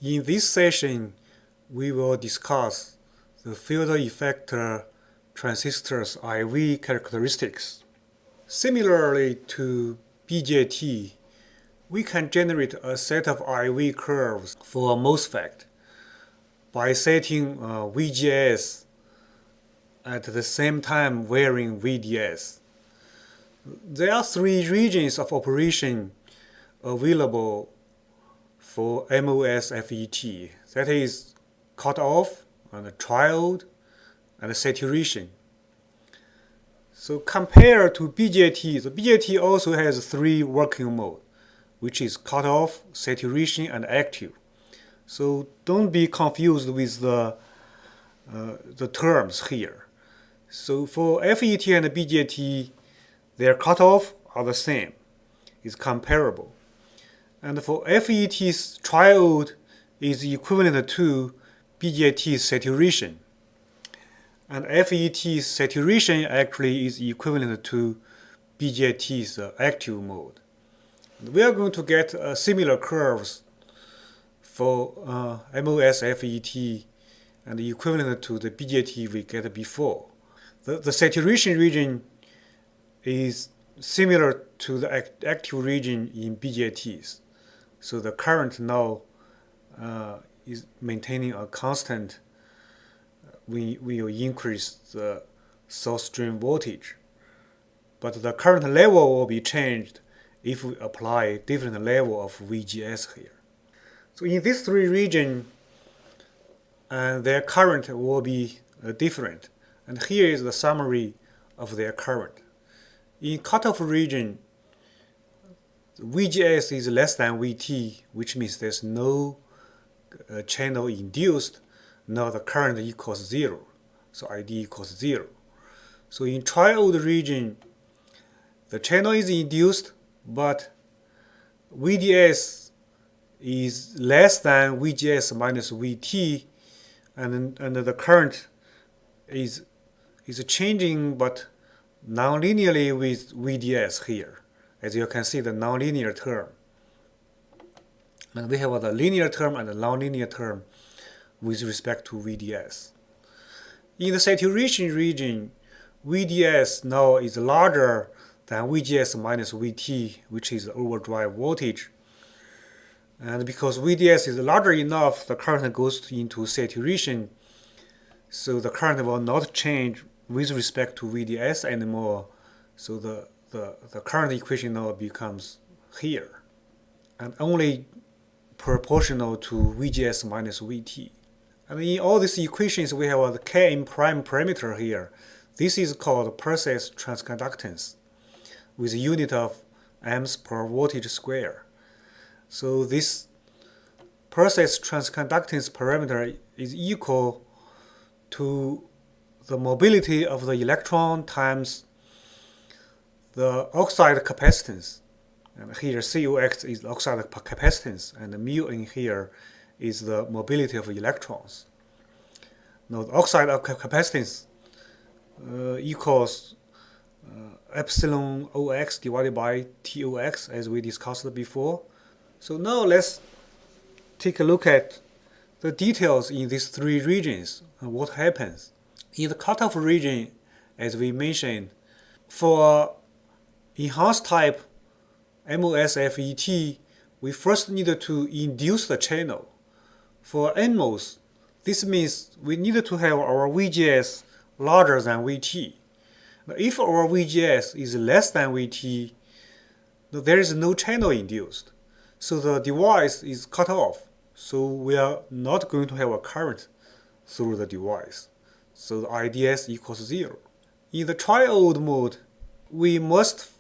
In this session, we will discuss the field effector transistors IV characteristics. Similarly to BJT, we can generate a set of IV curves for a MOSFET by setting VGS at the same time varying VDS. There are three regions of operation available for MOSFET, that is cutoff and triode and saturation. So compared to BJT, the BJT also has three working modes, which is cutoff, saturation, and active. So don't be confused with the terms here. So for FET and BJT, their cutoff are the same, is comparable. And for FET's triode is equivalent to BJT's saturation. And FET's saturation actually is equivalent to BJT's active mode. We are going to get similar curves for MOSFET and equivalent to the BJT we get before. The saturation region is similar to the active region in BJTs. So the current now is maintaining a constant. We will increase the source drain voltage. But the current level will be changed if we apply a different level of VGS here. So in these three regions, their current will be different. And here is the summary of their current. In cutoff region, VGS is less than VT, which means there's no channel induced. Now the current equals 0. So ID equals 0. So in triode region, the channel is induced, but VDS is less than VGS minus VT, and the current is changing but nonlinearly with VDS here. As you can see, the nonlinear term. And we have the linear term and the nonlinear term with respect to VDS. In the saturation region, VDS now is larger than VGS minus VT, which is the overdrive voltage. And because VDS is larger enough, the current goes into saturation. So the current will not change with respect to VDS anymore. So the current equation now becomes here, and only proportional to VGS minus VT. And in all these equations, we have a Kn prime parameter here. This is called process transconductance with a unit of amps per voltage square. So this process transconductance parameter is equal to the mobility of the electron times the oxide capacitance. And here COX is the oxide capacitance, and the mu in here is the mobility of electrons. Now the oxide capacitance equals epsilon OX divided by TOX, as we discussed before. So now let's take a look at the details in these three regions and what happens. In the cutoff region, as we mentioned, for enhanced type MOSFET, we first need to induce the channel. For NMOS, this means we need to have our VGS larger than VT. Now, if our VGS is less than VT, there is no channel induced. So the device is cut off. So we are not going to have a current through the device. So the IDS equals 0. In the triode mode, we must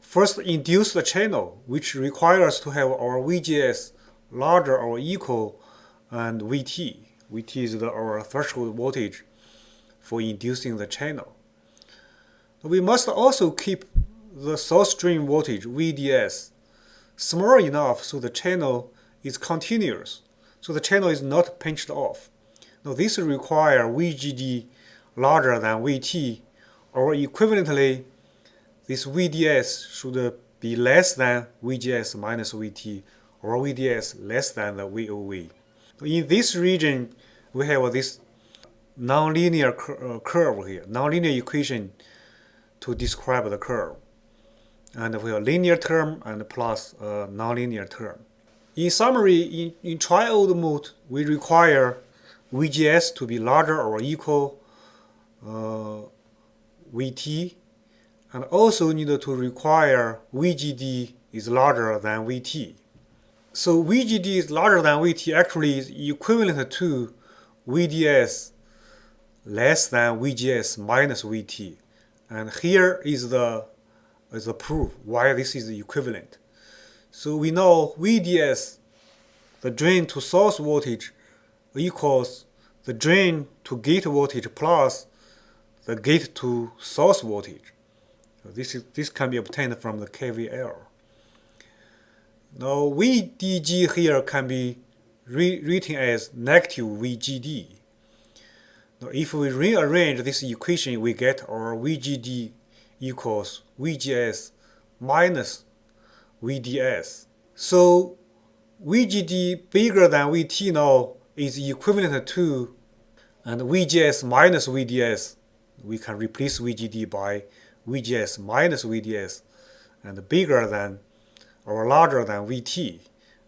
first induce the channel, which requires to have our VGS larger or equal and VT. VT is our threshold voltage for inducing the channel. We must also keep the source drain voltage, VDS, small enough so the channel is continuous, so the channel is not pinched off. Now this requires VGD larger than VT, or equivalently, this VDS should be less than VGS minus VT, or VDS less than the VOV. In this region, we have this nonlinear curve here, nonlinear equation to describe the curve. And we have a linear term and plus a nonlinear term. In summary, in triode mode, we require VGS to be larger or equal VT, and also need to require VGD is larger than VT. So VGD is larger than VT actually is equivalent to VDS less than VGS minus VT. And here is the proof why this is equivalent. So we know VDS, the drain to source voltage, equals the drain to gate voltage plus the gate to source voltage. So this can be obtained from the KVL. Now VDG here can be written as negative VGD. Now if we rearrange this equation, we get our VGD equals VGS minus VDS. So VGD bigger than VT now is equivalent to, and VGS minus VDS, we can replace VGD by VGS minus VDS, and bigger than or larger than VT.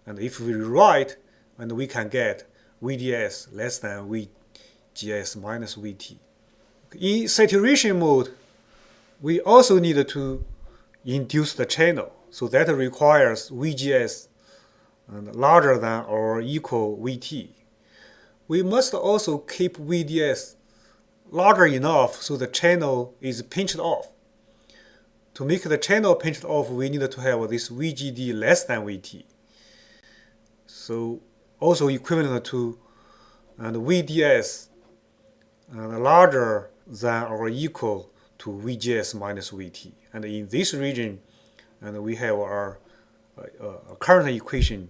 And if we rewrite, and we can get VDS less than VGS minus VT. In saturation mode, we also need to induce the channel. So that requires VGS larger than or equal VT. We must also keep VDS larger enough so the channel is pinched off. To make the channel pinched off, we need to have this VGD less than VT. So also equivalent to and VDS larger than or equal to VGS minus VT. And in this region, and we have our current equation.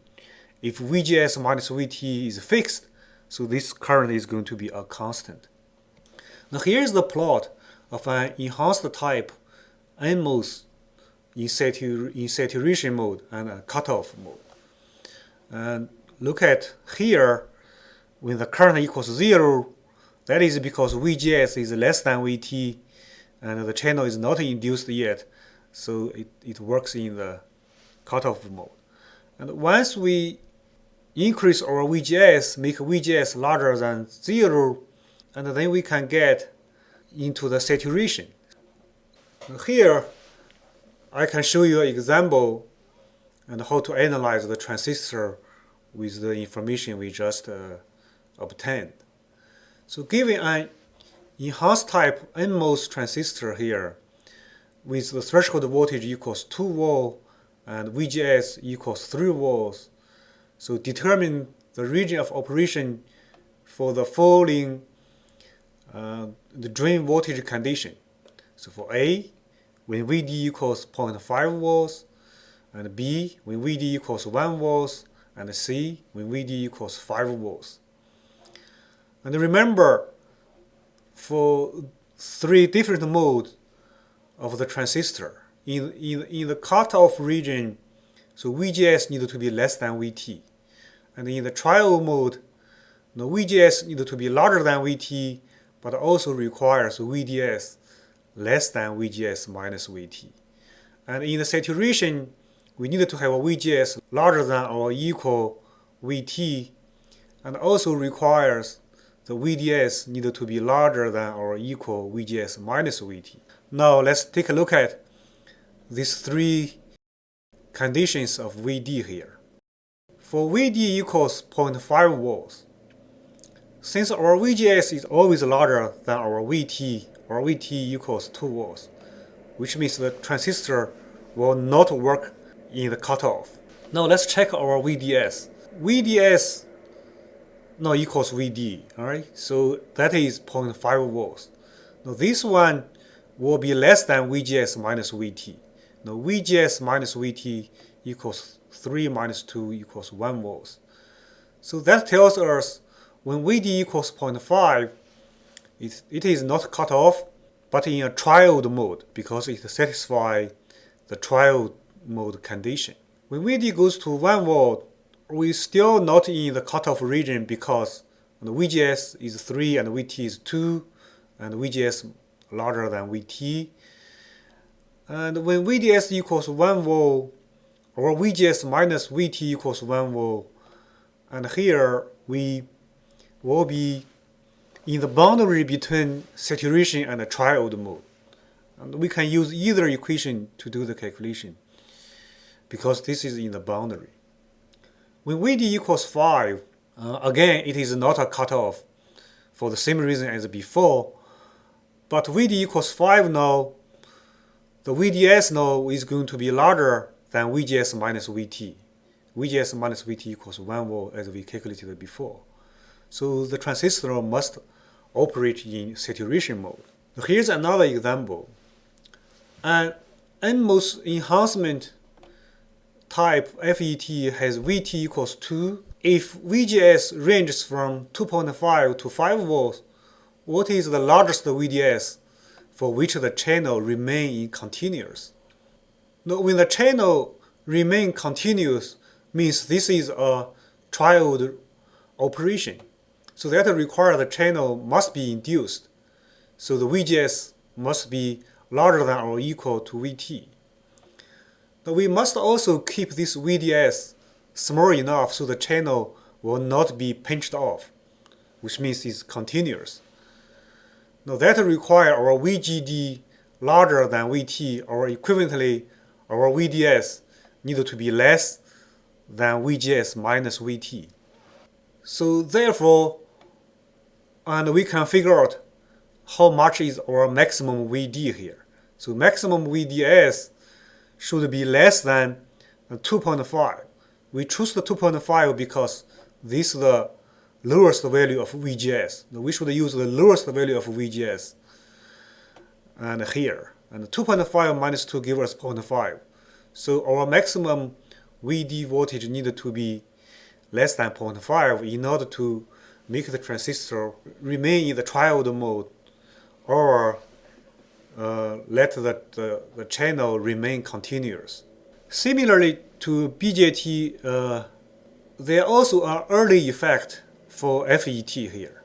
If VGS minus VT is fixed, so this current is going to be a constant. Now here is the plot of an enhanced type NMOS in saturation mode and a cutoff mode. And look at here, when the current equals 0, that is because VGS is less than VT and the channel is not induced yet, so it works in the cutoff mode. And once we increase our VGS, make VGS larger than 0, and then we can get into the saturation. Here, I can show you an example and how to analyze the transistor with the information we just obtained. So given an enhanced type NMOS transistor here, with the threshold voltage equals 2 volts and VGS equals 3 volts, so determine the region of operation for the following the drain voltage condition. So for A, when VD equals 0.5 volts, and B, when VD equals 1 volts, and C, when VD equals 5 volts. And remember, for 3 different modes of the transistor, in the cutoff region, so VGS needs to be less than VT. And in the trial mode, the VGS needs to be larger than VT, but also requires VDS less than VGS minus VT. And in the saturation, we need to have a VGS larger than or equal VT, and also requires the VDS need to be larger than or equal VGS minus VT. Now let's take a look at these 3 conditions of VD here. For VD equals 0.5 volts, since our VGS is always larger than our VT, or VT equals 2 volts, which means the transistor will not work in the cutoff. Now let's check our VDS. VDS now equals VD, alright? So that is 0.5 volts. Now this one will be less than VGS minus VT. Now VGS minus VT equals 3 minus 2 equals 1 volts. So that tells us when VD equals 0.5, it is not cut off, but in a triode mode because it satisfies the triode mode condition. When VD goes to 1 volt, we still not in the cutoff region because the VGS is 3 and VT is 2, and VGS larger than VT. And when VDS equals 1 volt, or VGS minus VT equals 1 volt, and here we will be in the boundary between saturation and the triode mode. And we can use either equation to do the calculation because this is in the boundary. When VD equals 5, again, it is not a cutoff for the same reason as before, but VD equals 5 now, the VDS now is going to be larger than VGS minus VT. VGS minus VT equals 1 volt as we calculated before. So the transistor must operate in saturation mode. Here's another example. An NMOS enhancement type FET has VT equals 2. If VGS ranges from 2.5 to 5 volts, what is the largest VDS for which the channel remain continuous? Now, when the channel remain continuous, means this is a triode operation. So that requires the channel must be induced. So the VGS must be larger than or equal to VT. Now we must also keep this VDS small enough so the channel will not be pinched off, which means it's continuous. Now that requires our VGD larger than VT, or equivalently our VDS need to be less than VGS minus VT. So therefore, and we can figure out how much is our maximum VD here. So maximum VDS should be less than 2.5. We choose the 2.5 because this is the lowest value of VGS. We should use the lowest value of VGS and here. And 2.5 minus 2 gives us 0.5. So our maximum VD voltage needed to be less than 0.5 in order to make the transistor remain in the triode mode, or let the channel remain continuous. Similarly to BJT, there also are early effect for FET here.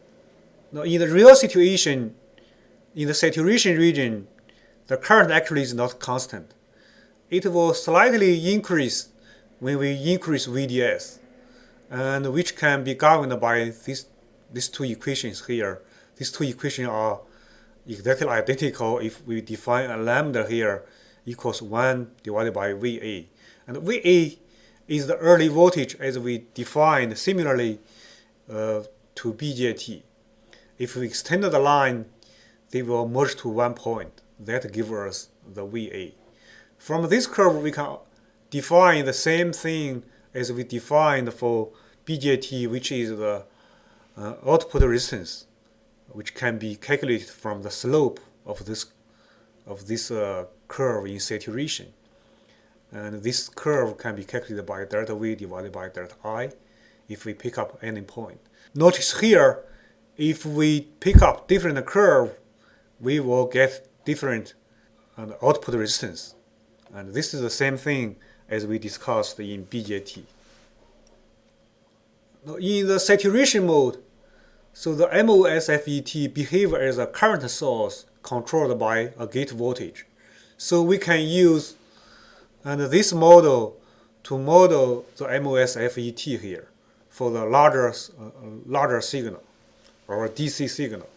Now in the real situation, in the saturation region, the current actually is not constant. It will slightly increase when we increase VDS, and which can be governed by these two equations here. These two equations are exactly identical if we define a lambda here equals 1 divided by VA. And VA is the early voltage as we defined similarly to BJT. If we extend the line, they will merge to one point. That gives us the VA. From this curve, we can define the same thing as we defined for BJT, which is the output resistance, which can be calculated from the slope of this curve in saturation. And this curve can be calculated by delta V divided by delta I if we pick up any point. Notice here, if we pick up different curve, we will get different output resistance. And this is the same thing as we discussed in BJT. Now, in the saturation mode, so the MOSFET behaves as a current source controlled by a gate voltage. So we can use this model to model the MOSFET here for the larger signal or DC signal.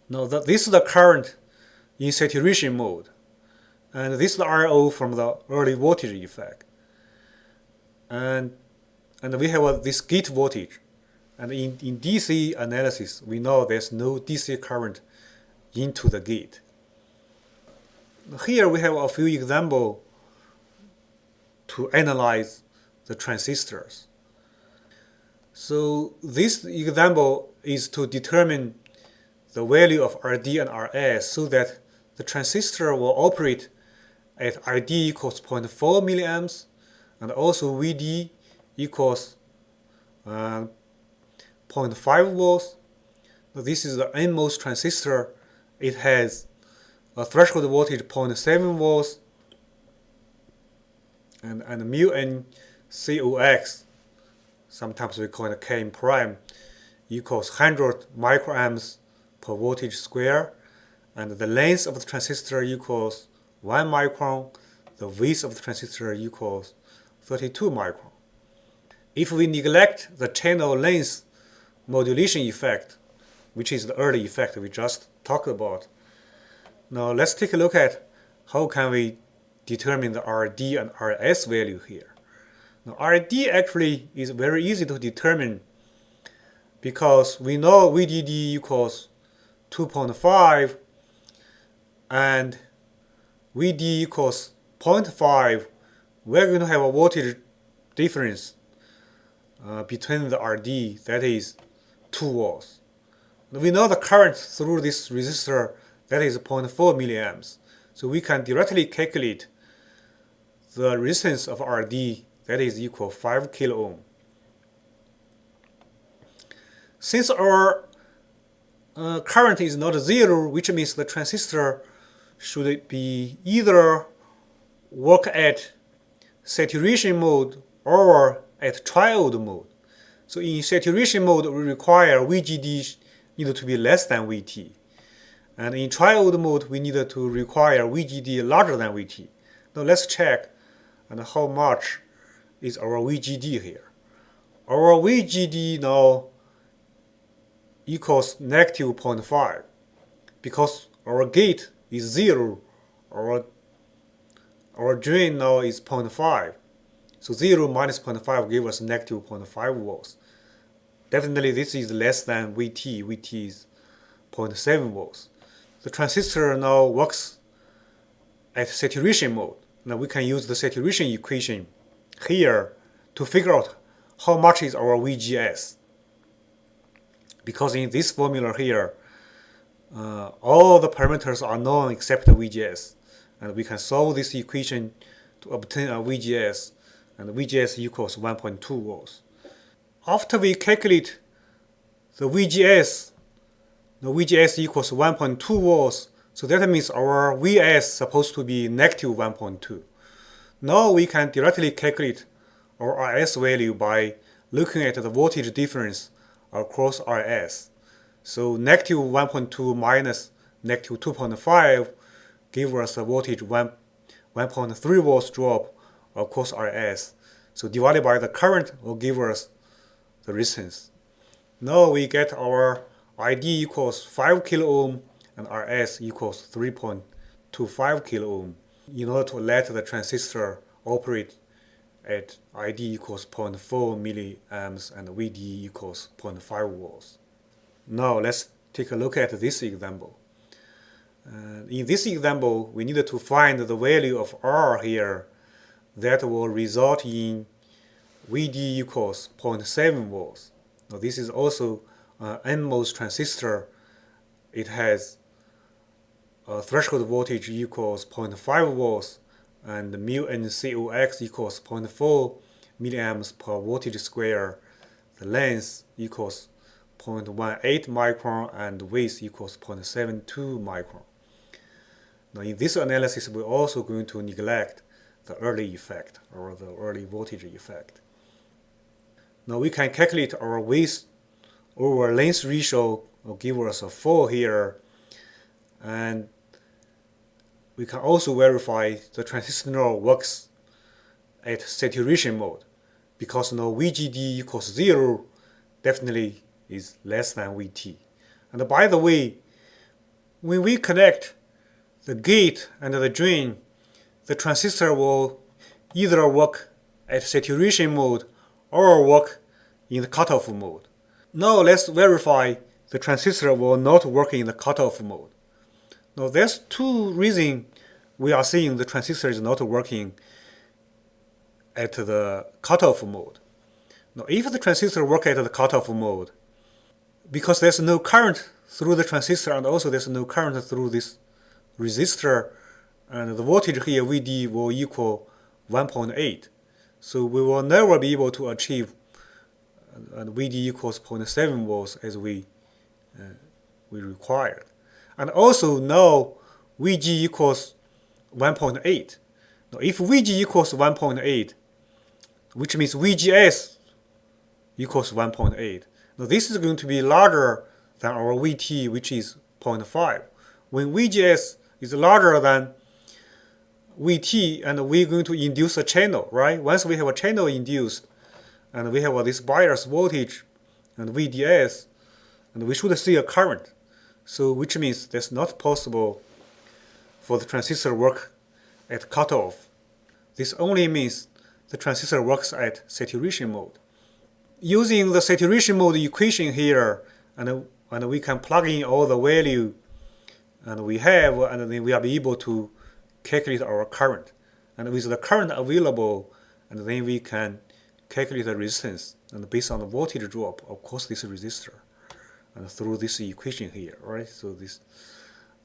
Now this is the current in saturation mode, and this is the RO from the early voltage effect. And we have this gate voltage. And in DC analysis, we know there's no DC current into the gate. Here we have a few examples to analyze the transistors. So this example is to determine the value of RD and RS so that the transistor will operate at RD equals 0.4 milliamps and also VD equals 0.5 volts. Now this is the NMOS transistor. It has a threshold voltage 0.7 volts and mu n COX, sometimes we call it K prime, equals 100 microamps per voltage square, and the length of the transistor equals 1 micron, the width of the transistor equals 32 micron. If we neglect the channel length modulation effect, which is the early effect we just talked about, now let's take a look at how can we determine the RD and RS value here. Now RD actually is very easy to determine because we know VDD equals 2.5 and VD equals 0.5. We're going to have a voltage difference between the RD, that is 2 volts. We know the current through this resistor, that is 0.4 milliamps. So we can directly calculate the resistance of RD, that is equal 5 kilo ohm. Since our current is not zero, which means the transistor should be either work at saturation mode or at triode mode. So in saturation mode, we require VGD need to be less than VT. And in triode mode, we need to require VGD larger than VT. Now let's check and how much is our VGD here. Our VGD now equals negative 0.5 because our gate is 0, our drain now is 0.5. So 0 minus 0.5 gives us negative 0.5 volts. Definitely this is less than VT. VT is 0.7 volts. The transistor now works at saturation mode. Now we can use the saturation equation here to figure out how much is our VGS. Because in this formula here, all the parameters are known except VGS. And we can solve this equation to obtain a VGS. And VGS equals 1.2 volts. After we calculate the VGS equals 1.2 volts. So that means our Vs is supposed to be negative 1.2. Now we can directly calculate our RS value by looking at the voltage difference across RS. So negative 1.2 minus negative 2.5 gives us a voltage 1.3 volts drop across RS. So divided by the current will give us the resistance. Now we get our ID equals 5 kilo ohm and RS equals 3.25 kilo ohm. In order to let the transistor operate at ID equals 0.4 milliamps and VD equals 0.5 volts. Now let's take a look at this example. In this example, we need to find the value of R here that will result in VD equals 0.7 volts. Now this is also an NMOS transistor. It has a threshold voltage equals 0.5 volts and mu n COX equals 0.4 milliamps per voltage square. The length equals 0.18 micron and width equals 0.72 micron. Now in this analysis, we're also going to neglect the early effect or the early voltage effect. Now we can calculate our width over length ratio will give us a 4 here, and we can also verify the transistor now works at saturation mode because now VGD equals 0 definitely is less than VT. And by the way, when we connect the gate and the drain, the transistor will either work at saturation mode or work in the cutoff mode. Now let's verify the transistor will not work in the cutoff mode. Now there's two reasons we are seeing the transistor is not working at the cutoff mode. Now if the transistor works at the cutoff mode, because there's no current through the transistor and also there's no current through this resistor, and the voltage here VD will equal 1.8. So we will never be able to achieve VD equals 0.7 volts as we required. And also now VG equals 1.8. Now if VG equals 1.8, which means VGS equals 1.8. Now this is going to be larger than our VT, which is 0.5. When VGS is larger than VT, and we're going to induce a channel, right? Once we have a channel induced, and we have this bias voltage and VDS, and we should see a current. So which means that's not possible for the transistor work at cutoff. This only means the transistor works at saturation mode. Using the saturation mode equation here, and we can plug in all the value and we have, and then we are able to calculate our current. And with the current available, and then we can calculate the resistance, and based on the voltage drop, of course, this resistor, and through this equation here, right? So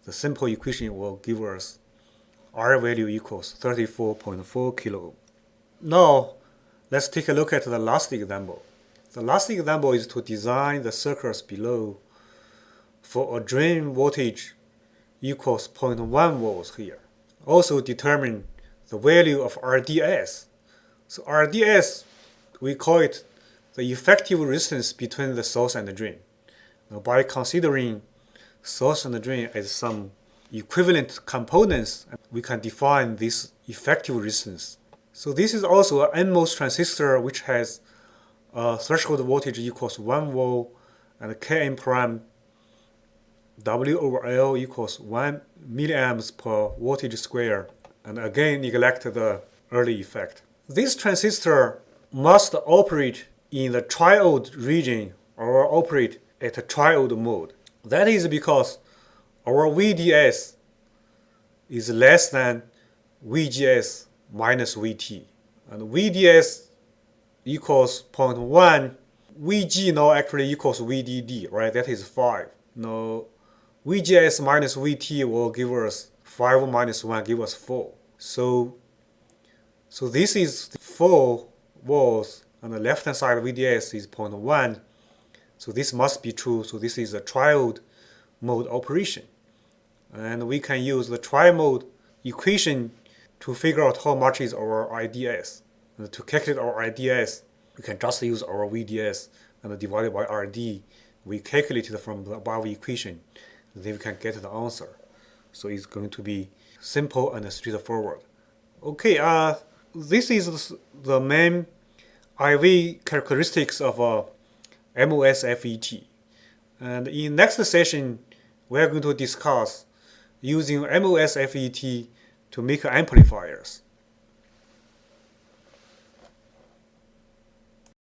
the simple equation will give us R value equals 34.4 kilo ohm. Now, let's take a look at the last example. The last example is to design the circuits below for a drain voltage equals 0.1 volts here. Also determine the value of RDS. So RDS, we call it the effective resistance between the source and the drain. Now, by considering source and the drain as some equivalent components, we can define this effective resistance. So this is also an NMOS transistor which has a threshold voltage equals 1 volt and Kn prime W over L equals 1 milliamps per voltage square, and again neglect the early effect. This transistor must operate in the triode region or operate at a triode mode. That is because our VDS is less than VGS minus VT. And VDS equals 0.1. VG now actually equals VDD, right? That is 5. Now, VGS minus VT will give us 5 minus 1 give us 4. So this is 4 volts, and the left hand side VDS is 0.1. So this must be true. So this is a triode mode operation. And we can use the tri-mode equation to figure out how much is our IDS. And to calculate our IDS, we can just use our VDS and divide it by RD. We calculate it from the above equation, and then we can get the answer. So it's going to be simple and straightforward. Okay, this is the main IV characteristics of a MOSFET. And in next session, we are going to discuss using MOSFET to make amplifiers.